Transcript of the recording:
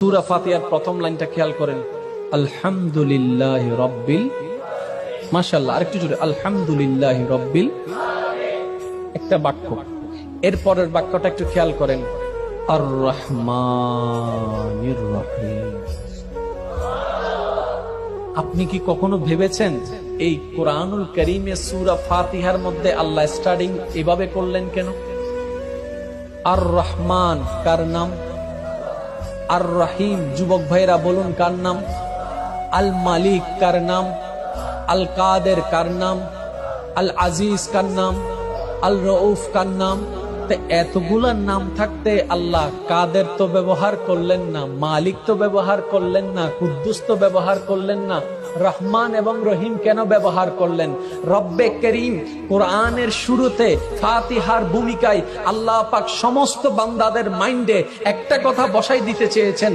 সূরা ফাতিহার প্রথম লাইনটা খেয়াল করেন, আলহামদুলিল্লাহি রাব্বিল, মাশাআল্লাহ, আরেকটু জোরে, আলহামদুলিল্লাহি রাব্বিল, একটা বাক্য। এরপরের বাক্যটা একটু খেয়াল করেন, আর রহমানির রহিম। আপনি কি কখনো ভেবেছেন এই কোরআনুল কারীমে সূরা ফাতিহার মধ্যে আল্লাহ স্টার্টিং এভাবে করলেন কেন? আর রহমান কার নাম? আর রহিম যুবক ভাইরা বলুন কার নাম? আল মালিক কার নাম? আল কাদের কার নাম? আল আজিজ কার নাম? আল রউফ কার নাম? এতগুলা নাম থাকতে আল্লাহ কাদের তো ব্যবহার করলেন না, মালিক তো ব্যবহার করলেন না, কুদ্দুস তো ব্যবহার করলেন না, রহমান এবং রহিম কেন ব্যবহার করলেন? রব্বে করিম কোরআনের শুরুতে ফাতিহার ভূমিকায় আল্লাহ পাক সমস্ত বান্দাদের মাইন্ডে একটা কথা বসাই দিতে চেয়েছেন,